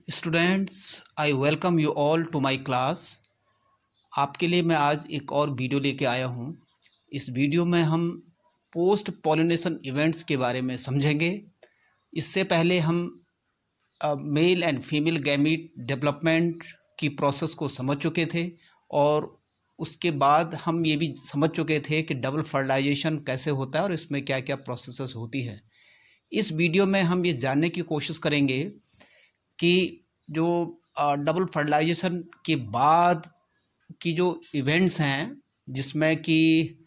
Students, I welcome you all to my class. आपके लिए मैं आज एक और वीडियो लेके आया हूँ। इस वीडियो में हम पोस्ट पॉलिनेशन इवेंट्स के बारे में समझेंगे। इससे पहले हम male and female gamete development की प्रोसेस को समझ चुके थे और उसके बाद हम ये भी समझ चुके थे कि डबल फर्टिलाइजेशन कैसे होता है और इसमें क्या क्या प्रोसेसेस होती है। इस वीडियो में हम ये जानने की कोशिश करेंगे कि जो डबल फर्टिलाइजेशन के बाद की जो इवेंट्स हैं, जिसमें कि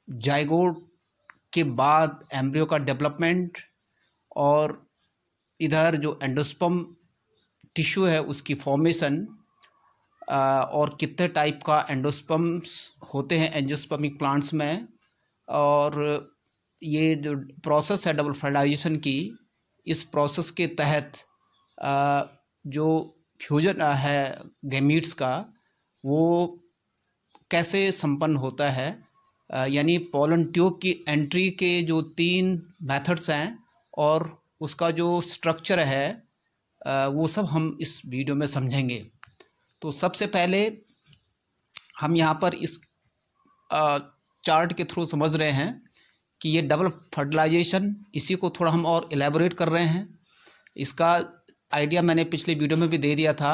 जाइगोट के बाद एम्ब्रियो का डेवलपमेंट और इधर जो एंडोस्पर्म टिश्यू है उसकी फॉर्मेशन, और कितने टाइप का एंडोस्पर्म्स होते हैं एंजियोस्पर्मिक प्लांट्स में, और ये जो प्रोसेस है डबल फर्टिलाइजेशन की, इस प्रोसेस के तहत जो फ्यूजन है गैमीट्स का वो कैसे संपन्न होता है, यानी पोलन ट्यूब की एंट्री के जो 3 मेथड्स हैं और उसका जो स्ट्रक्चर है वो सब हम इस वीडियो में समझेंगे। तो सबसे पहले हम यहाँ पर इस चार्ट के थ्रू समझ रहे हैं कि ये डबल फर्टिलाइजेशन, इसी को थोड़ा हम और एलेबोरेट कर रहे हैं। इसका आइडिया मैंने पिछले वीडियो में भी दे दिया था।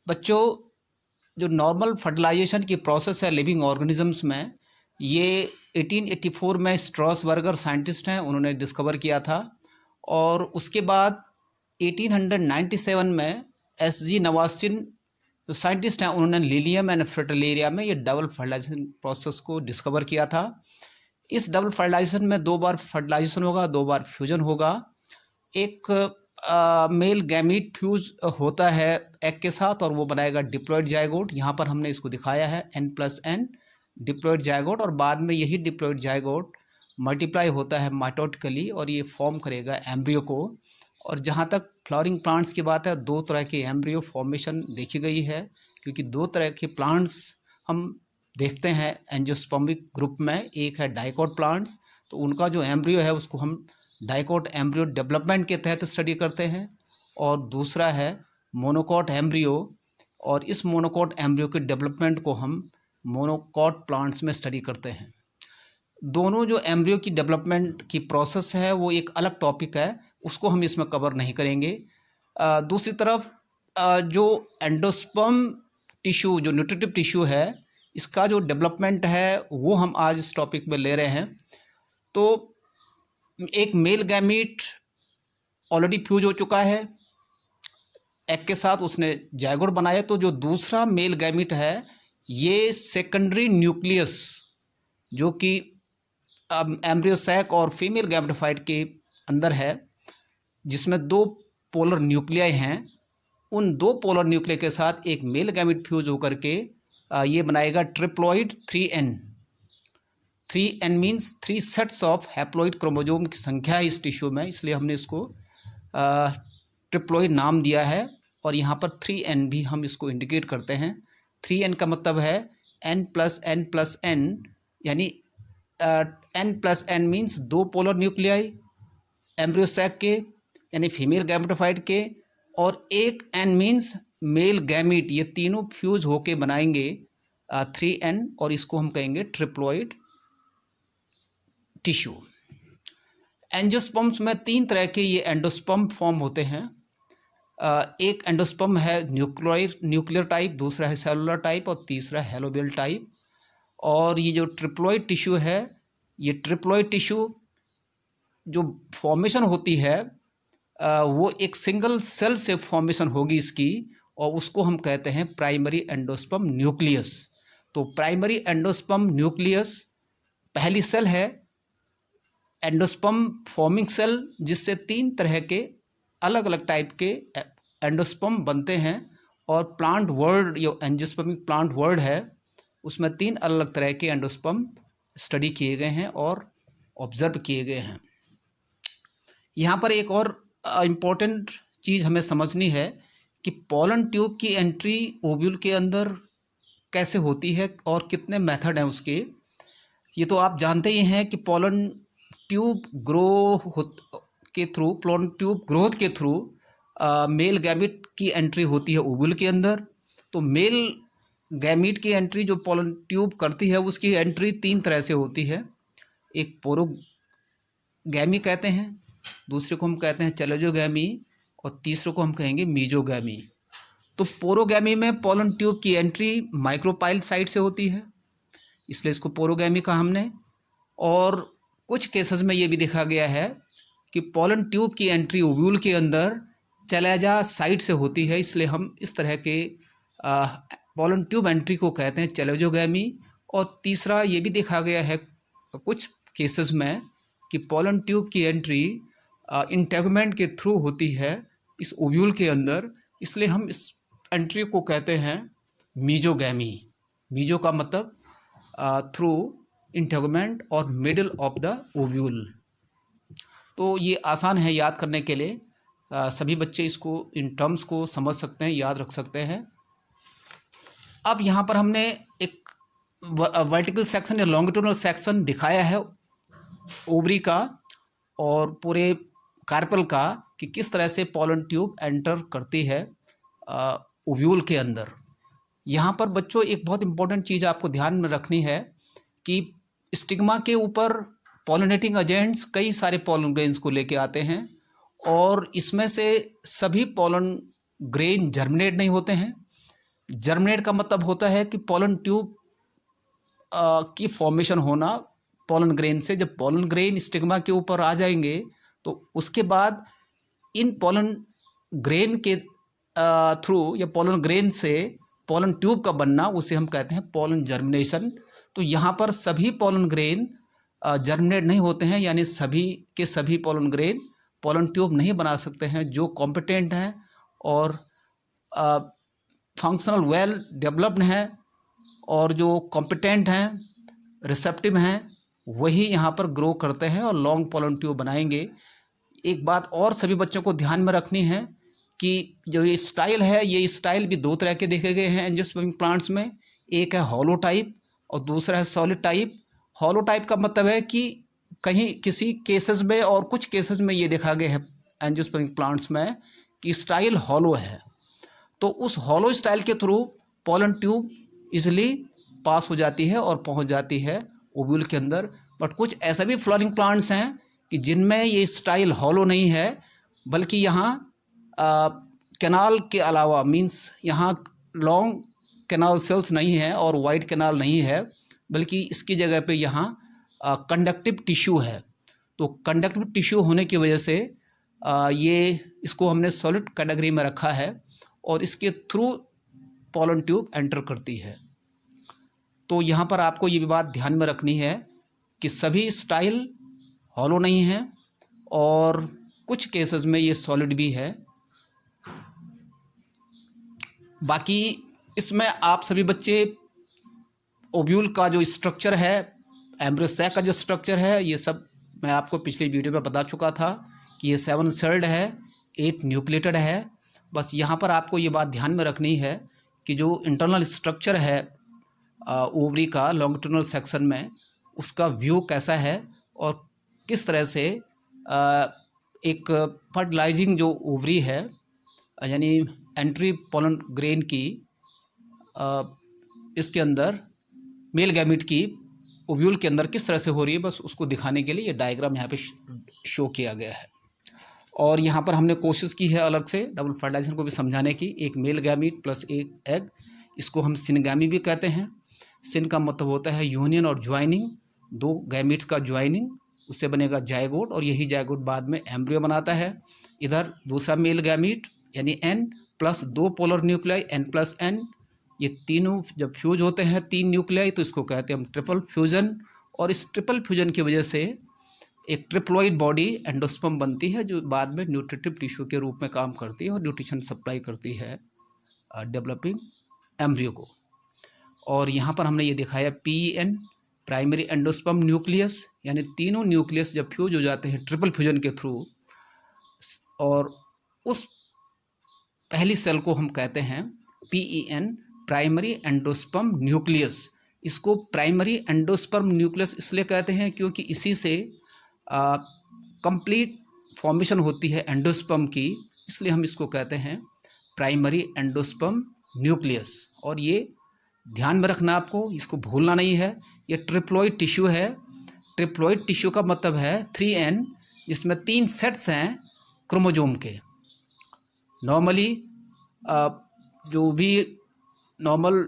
बच्चों, जो नॉर्मल फर्टिलाइजेशन की प्रोसेस है लिविंग ऑर्गेनिजम्स में, ये 1884 में स्ट्रॉसबर्गर साइंटिस्ट हैं, उन्होंने डिस्कवर किया था। और उसके बाद 1897 में एस.जी. नवास्टिन जो साइंटिस्ट हैं, उन्होंने लिलियम एंड फ्रिटिलेरिया में ये डबल फर्टिलाइजेशन प्रोसेस को डिस्कवर किया था। इस डबल फर्टिलाइजेशन में 2 बार फर्टिलाइजेशन होगा, 2 बार फ्यूजन होगा। एक मेल गैमीट फ्यूज होता है एग के साथ और वो बनाएगा डिप्लॉयड जाइगोट। यहाँ पर हमने इसको दिखाया है N+N डिप्लॉयड जाइगोट, और बाद में यही डिप्लॉयड जाइगोट मल्टीप्लाई होता है माइटोटिकली और ये फॉर्म करेगा एम्ब्रियो को। और जहाँ तक फ्लावरिंग प्लांट्स की बात है, 2 तरह के एम्ब्रियो फॉर्मेशन देखी गई है, क्योंकि 2 तरह के प्लांट्स हम देखते हैं एंजियोस्पर्मिक ग्रुप में। एक है डाइकोट प्लांट्स, तो उनका जो एम्ब्रियो है उसको हम डाइकोट एम्ब्रियो डेवलपमेंट के तहत स्टडी करते हैं, और दूसरा है मोनोकोट एम्ब्रियो, और इस मोनोकोट एम्ब्रियो के डेवलपमेंट को हम मोनोकोट प्लांट्स में स्टडी करते हैं। दोनों जो एम्ब्रियो की डेवलपमेंट की प्रोसेस है वो एक अलग टॉपिक है, उसको हम इसमें कवर नहीं करेंगे। दूसरी तरफ जो एंडोस्पर्म टिश्यू, जो न्यूट्रिटिव टिश्यू है, इसका जो डेवलपमेंट है वो हम आज इस टॉपिक में ले रहे हैं। तो एक मेल गैमीट ऑलरेडी फ्यूज हो चुका है एग के साथ, उसने जाइगोट बनाया, तो जो दूसरा मेल गैमीट है ये सेकेंडरी न्यूक्लियस, जो कि एम्ब्रियो सैक और फीमेल गैमेटोफाइट के अंदर है, जिसमें 2 पोलर न्यूक्लियाई हैं, उन 2 पोलर न्यूक्लियाई के साथ एक मेल गैमीट फ्यूज होकर के ये बनाएगा triploid 3N। 3N means 3 sets of haploid chromosome की संख्या है इस टिश्यू में, इसलिए हमने इसको ट्रिप्लॉइड नाम दिया है। और यहाँ पर 3N भी हम इसको इंडिकेट करते हैं। 3N का मतलब है N+N+N, यानी N+N means 2 polar nuclei embryo sac के, यानी फीमेल गैमेटोफाइट के, और एक N मीन्स मेल गैमीट। ये तीनों फ्यूज होके बनाएंगे 3N, और इसको हम कहेंगे ट्रिप्लॉइड टिश्यू। एंजियोस्पर्म्स में 3 तरह के ये एंडोस्पर्म फॉर्म होते हैं। एक एंडोस्पर्म है न्यूक्लियर टाइप, दूसरा है सेलुलर टाइप, और तीसरा हेलोबियल टाइप। और ये जो ट्रिप्लॉइड टिश्यू है, ये ट्रिप्लॉइड टिश्यू जो फॉर्मेशन होती है वो एक सिंगल सेल से फॉर्मेशन होगी इसकी, और उसको हम कहते हैं प्राइमरी एंडोस्पर्म न्यूक्लियस। तो प्राइमरी एंडोस्पर्म न्यूक्लियस पहली सेल है, एंडोस्पर्म फॉर्मिंग सेल, जिससे 3 तरह के अलग अलग टाइप के एंडोस्पर्म बनते हैं। और प्लांट वर्ल्ड, जो एंजियोस्पर्मिक प्लांट वर्ल्ड है, उसमें 3 अलग अलग तरह के एंडोस्पर्म स्टडी किए गए हैं और ऑब्जर्व किए गए हैं। यहाँ पर एक और इम्पॉर्टेंट चीज़ हमें समझनी है कि पोलन ट्यूब की एंट्री ओव्यूल के अंदर कैसे होती है और कितने मेथड हैं उसके। ये तो आप जानते ही हैं कि पोलन ट्यूब ग्रो के थ्रू, पोलन ट्यूब ग्रोथ के थ्रू मेल गैमीट की एंट्री होती है ओव्यूल के अंदर। तो मेल गैमीट की एंट्री जो पोलन ट्यूब करती है उसकी एंट्री 3 तरह से होती है। एक पोरोगैमी कहते हैं, दूसरे को हम कहते हैं चैलेंजोगैमी और तीसरे को हम कहेंगे मीजोगैमी। तो पोरोगैमी में पोलन ट्यूब की एंट्री माइक्रोपाइल साइट से होती है, इसलिए इसको पोरोगैमी कहा हमने। और कुछ केसेस में ये भी देखा गया है कि पोलन ट्यूब की एंट्री ओव्यूल के अंदर चैलेंजा साइट से होती है, इसलिए हम इस तरह के पोलन ट्यूब एंट्री को कहते हैं चैलेंजोगैमी। और तीसरा ये भी देखा गया है कुछ केसेस में कि पोलन ट्यूब की एंट्री इंटेगुमेंट के थ्रू होती है इस ओव्यूल के अंदर, इसलिए हम इस एंट्री को कहते हैं मीजोगैमी। मीजो का मतलब थ्रू इंटेगुमेंट और मिडिल ऑफ द ओव्यूल। तो ये आसान है याद करने के लिए, सभी बच्चे इसको इन टर्म्स को समझ सकते हैं, याद रख सकते हैं। अब यहाँ पर हमने एक वर्टिकल सेक्शन या लॉन्गिट्यूडनल सेक्शन दिखाया है ओवरी का और पूरे कार्पल का कि किस तरह से पोलन ट्यूब एंटर करती है ओव्यूल के अंदर। यहाँ पर बच्चों एक बहुत इंपॉर्टेंट चीज़ आपको ध्यान में रखनी है कि स्टिग्मा के ऊपर पॉलिनेटिंग एजेंट्स कई सारे पोलन ग्रेन्स को लेके आते हैं और इसमें से सभी पोलन ग्रेन जर्मिनेट नहीं होते हैं। जर्मिनेट का मतलब होता है कि पोलन ट्यूब की फॉर्मेशन होना पोलन ग्रेन से। जब पोलन ग्रेन स्टिग्मा के ऊपर आ जाएंगे तो उसके बाद इन पोलन ग्रेन के थ्रू या पोलन ग्रेन से पोलन ट्यूब का बनना, उसे हम कहते हैं पोलन जर्मिनेशन। तो यहाँ पर सभी पोलन ग्रेन जर्मिनेट नहीं होते हैं, यानी सभी के सभी पोलन ग्रेन पोलन ट्यूब नहीं बना सकते हैं। जो कॉम्पिटेंट हैं और फंक्शनल वेल डेवलप्ड हैं और जो कॉम्पिटेंट हैं, रिसेप्टिव हैं, वही यहाँ पर ग्रो करते हैं और लॉन्ग पोलन ट्यूब बनाएंगे। एक बात और सभी बच्चों को ध्यान में रखनी है कि जो ये स्टाइल है, ये स्टाइल भी 2 तरह के देखे गए हैं एंजियोस्पर्मिक प्लांट्स में। एक है हॉलो टाइप और दूसरा है सॉलिड टाइप। हॉलो टाइप का मतलब है कि कहीं किसी केसेस में और कुछ केसेस में ये देखा गया है एंजियोस्पर्मिक प्लांट्स में कि स्टाइल हॉलो है, तो उस हॉलो स्टाइल के through pollen tube easily pass हो जाती है और पहुंच जाती है ओव्यूल के अंदर। बट कुछ ऐसे भी फ्लावरिंग प्लांट्स हैं कि जिनमें ये स्टाइल हॉलो नहीं है, बल्कि यहाँ कैनाल के अलावा मीन्स यहाँ लॉन्ग कैनाल सेल्स नहीं है और वाइड कैनाल नहीं है, बल्कि इसकी जगह पे यहाँ कंडक्टिव टिश्यू है। तो कंडक्टिव टिश्यू होने की वजह से ये इसको हमने सॉलिड कैटेगरी में रखा है और इसके थ्रू पोलन ट्यूब एंटर करती है। तो यहाँ पर आपको ये भी बात ध्यान में रखनी है कि सभी स्टाइल हॉलो नहीं है और कुछ केसेस में ये सॉलिड भी है। बाकी इसमें आप सभी बच्चे ओव्यूल का जो स्ट्रक्चर है, एम्ब्रियो सैक का जो स्ट्रक्चर है, ये सब मैं आपको पिछली वीडियो में बता चुका था कि ये 7 सेल्ड है, 8 न्यूक्लिएटेड है। बस यहाँ पर आपको ये बात ध्यान में रखनी है कि जो इंटरनल स्ट्रक्चर है ओवरी का लॉन्गिट्यूडनल सेक्शन में, उसका व्यू कैसा है और किस तरह से एक फर्टिलाइजिंग जो ओवरी है यानी एंट्री पोलन ग्रेन की इसके अंदर मेल गैमीट की ओव्यूल के अंदर किस तरह से हो रही है, बस उसको दिखाने के लिए ये डायग्राम यहाँ पे शो किया गया है। और यहाँ पर हमने कोशिश की है अलग से डबल फर्टिलाइजेशन को भी समझाने की। एक मेल गैमीट प्लस एक एग, इसको हम सिनगैमी भी कहते हैं। सिन का मतलब होता है यूनियन और ज्वाइनिंग, 2 गैमीट्स का ज्वाइनिंग, उससे बनेगा जायगोट और यही जायगोट बाद में एम्ब्रियो बनाता है। इधर दूसरा मेल गैमीट यानी N plus 2 polar nuclei n+n, ये तीनों जब फ्यूज होते हैं 3 न्यूक्लियाई तो इसको कहते हैं हम ट्रिपल फ्यूजन। और इस ट्रिपल फ्यूजन की वजह से एक ट्रिप्लॉइड बॉडी एंडोस्पर्म बनती है जो बाद में न्यूट्रिटिव टिश्यू के रूप में काम करती है और न्यूट्रिशन सप्लाई करती है डेवलपिंग एम्ब्रियो को। और यहाँ पर हमने ये दिखाया PEN प्राइमरी एंडोस्पर्म न्यूक्लियस, यानी तीनों न्यूक्लियस जब फ्यूज हो जाते हैं ट्रिपल फ्यूजन के थ्रू और उस पहली सेल को हम कहते हैं PEN प्राइमरी एंडोस्पर्म न्यूक्लियस। इसको प्राइमरी एंडोस्पर्म न्यूक्लियस इसलिए कहते हैं क्योंकि इसी से कंप्लीट फॉर्मेशन होती है एंडोस्पर्म की, इसलिए हम इसको कहते हैं प्राइमरी एंडोस्पर्म न्यूक्लियस। और ये ध्यान में रखना, आपको इसको भूलना नहीं है। ये ट्रिप्लॉइड टिश्यू है। ट्रिप्लॉइड टिश्यू का मतलब है 3N, जिसमें 3 सेट्स हैं क्रोमोजोम के। नॉर्मली जो भी नॉर्मल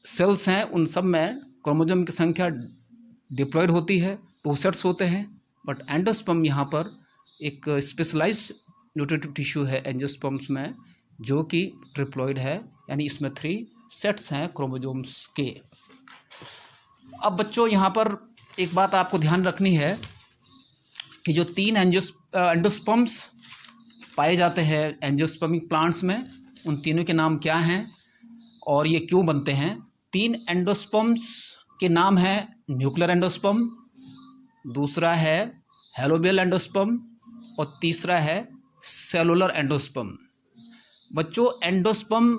सेल्स हैं उन सब में क्रोमोजोम की संख्या डिप्लॉयड होती है, 2 सेट्स होते हैं। बट एंडोस्पर्म यहाँ पर एक स्पेशलाइज्ड न्यूट्रिटिव टिश्यू है एंजियोस्पर्म्स में, जो कि ट्रिप्लॉइड है, यानी इसमें 3 सेट्स हैं क्रोमोजोम्स के। अब बच्चों यहाँ पर एक बात आपको ध्यान रखनी है कि जो 3 एंडोस्पर्म्स पाए जाते हैं एंजियोस्पर्मिक प्लांट्स में, उन तीनों के नाम क्या हैं और ये क्यों बनते हैं। 3 एंडोस्पर्म्स के नाम हैं न्यूक्लियर एंडोस्पर्म, दूसरा है हैलोबियल एंडोस्पर्म और तीसरा है सेलुलर एंडोस्पर्म। बच्चों, एंडोस्पर्म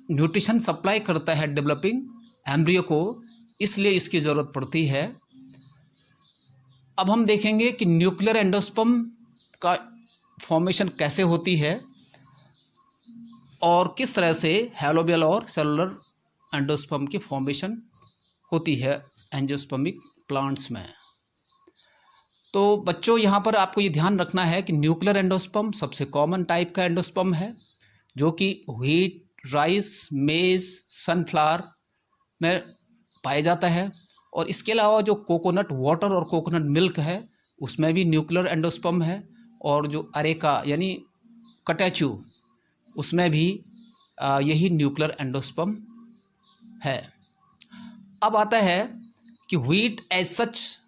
न्यूट्रिशन सप्लाई करता है डेवलपिंग एम्ब्रियो को, इसलिए इसकी ज़रूरत पड़ती है। अब हम देखेंगे कि न्यूक्लियर एंडोस्पर्म का फॉर्मेशन कैसे होती है और किस तरह से हैलोबियल और सेलुलर एंडोस्पर्म की फॉर्मेशन होती है एंजियोस्पर्मिक प्लांट्स में। तो बच्चों, यहाँ पर आपको ये ध्यान रखना है कि न्यूक्लियर एंडोस्पर्म सबसे कॉमन टाइप का एंडोस्पर्म है, जो कि व्हीट, राइस, मेज, सनफ्लावर में पाया जाता है। और इसके अलावा जो कोकोनट वाटर और कोकोनट मिल्क है उसमें भी न्यूक्लियर एंडोस्पर्म है। और जो अरेका यानी कटैचू, उसमें भी यही न्यूक्लियर एंडोस्पर्म है। अब आता है कि व्हीट एज सच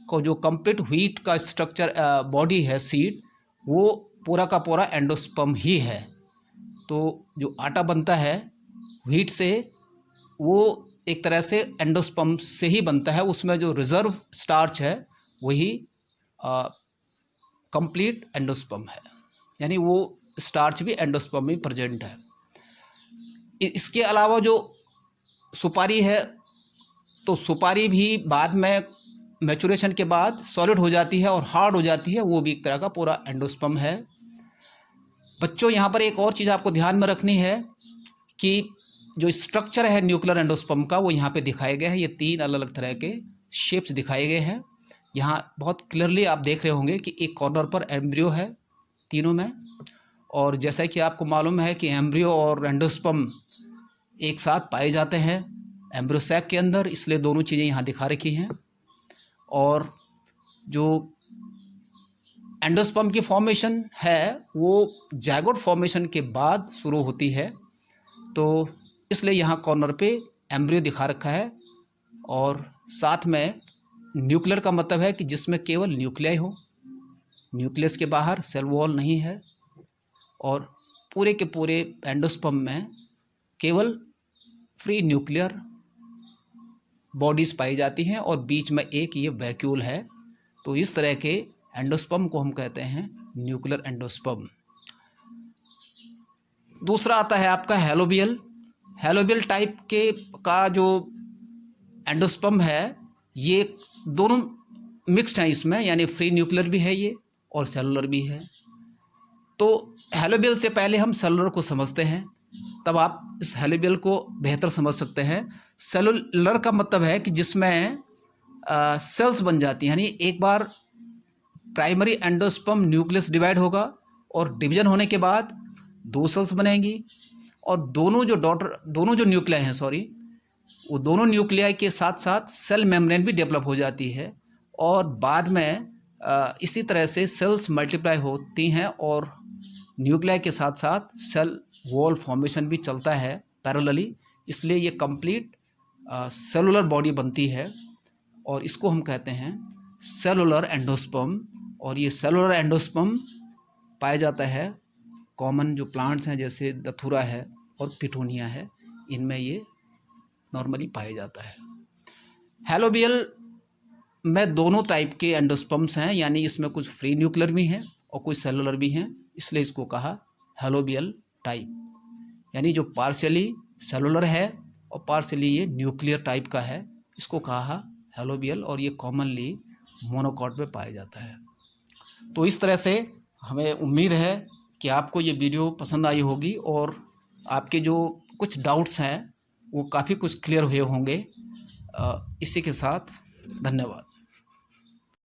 को, जो कंप्लीट व्हीट का स्ट्रक्चर बॉडी है सीड, वो पूरा का पूरा एंडोस्पर्म ही है। तो जो आटा बनता है व्हीट से, वो एक तरह से एंडोस्पर्म से ही बनता है। उसमें जो रिजर्व स्टार्च है वही कंप्लीट एंडोस्पर्म है, यानी वो स्टार्च भी एंडोस्पर्म में प्रेजेंट है। इसके अलावा जो सुपारी है, तो सुपारी भी बाद में मैचुरेशन के बाद सॉलिड हो जाती है और हार्ड हो जाती है, वो भी एक तरह का पूरा एंडोस्पर्म है। बच्चों, यहाँ पर एक और चीज़ आपको ध्यान में रखनी है कि जो स्ट्रक्चर है न्यूक्लियर एंडोस्पर्म का, वो यहाँ पे दिखाए गए हैं। ये 3 अलग अलग तरह के शेप्स दिखाए गए हैं। यहाँ बहुत क्लियरली आप देख रहे होंगे कि एक कॉर्नर पर एम्ब्रियो है तीनों में, और जैसा कि आपको मालूम है कि एम्ब्रियो और एंडोस्पर्म एक साथ पाए जाते हैं एम्ब्रियो सैक के अंदर, इसलिए दोनों चीज़ें यहाँ दिखा रखी हैं। और जो एंडोस्पर्म की फॉर्मेशन है वो जायगोट फॉर्मेशन के बाद शुरू होती है, तो इसलिए यहाँ कॉर्नर पे एम्ब्रियो दिखा रखा है। और साथ में न्यूक्लियर का मतलब है कि जिसमें केवल न्यूक्लियाई हो, न्यूक्लियस के बाहर सेल वॉल नहीं है। और पूरे के पूरे एंडोस्पर्म में केवल फ्री न्यूक्लियर बॉडीज़ पाई जाती हैं और बीच में एक ये वैक्यूल है। तो इस तरह के एंडोस्पर्म को हम कहते हैं न्यूक्लियर एंडोस्पर्म। दूसरा आता है आपका हैलोबियल। हैलोबियल टाइप के का जो एंडोस्पर्म है, ये दोनों मिक्स्ड हैं इसमें, यानी फ्री न्यूक्लियर भी है ये और सेलुलर भी है। तो हैलोबियल से पहले हम सेलुलर को समझते हैं, तब आप इस हैलोबियल को बेहतर समझ सकते हैं। सेलुलर का मतलब है कि जिसमें सेल्स बन जाती हैं, यानी एक बार प्राइमरी एंडोस्पर्म न्यूक्लियस डिवाइड होगा और डिवीजन होने के बाद 2 सेल्स बनेंगी, और दोनों जो न्यूक्लियाई हैं वो दोनों न्यूक्लियाई के साथ साथ सेल मेम्ब्रेन भी डेवलप हो जाती है। और बाद में इसी तरह से सेल्स मल्टीप्लाई होती हैं और न्यूक्लियाई के साथ साथ सेल वॉल फॉर्मेशन भी चलता है पैरेलली, इसलिए ये कंप्लीट सेलुलर बॉडी बनती है और इसको हम कहते हैं सेलुलर एंडोस्पर्म। और ये सेलुलर एंडोस्पर्म पाया जाता है कॉमन जो प्लांट्स हैं जैसे दथुरा है और पिटूनिया है, इनमें ये नॉर्मली पाया जाता है। हैलोबियल में दोनों टाइप के एंडोस्पर्म्स हैं, यानी इसमें कुछ फ्री न्यूक्लियर भी हैं और कुछ सेलुलर भी हैं, इसलिए इसको कहा हैलोबियल टाइप। यानी जो पार्शियली सेलुलर है और पार्शियली ये न्यूक्लियर टाइप का है, इसको कहा हैलोबियल, और ये कॉमनली मोनोकॉट में पाया जाता है। तो इस तरह से हमें उम्मीद है कि आपको ये वीडियो पसंद आई होगी और आपके जो कुछ डाउट्स हैं वो काफ़ी कुछ क्लियर हुए होंगे। इसी के साथ धन्यवाद।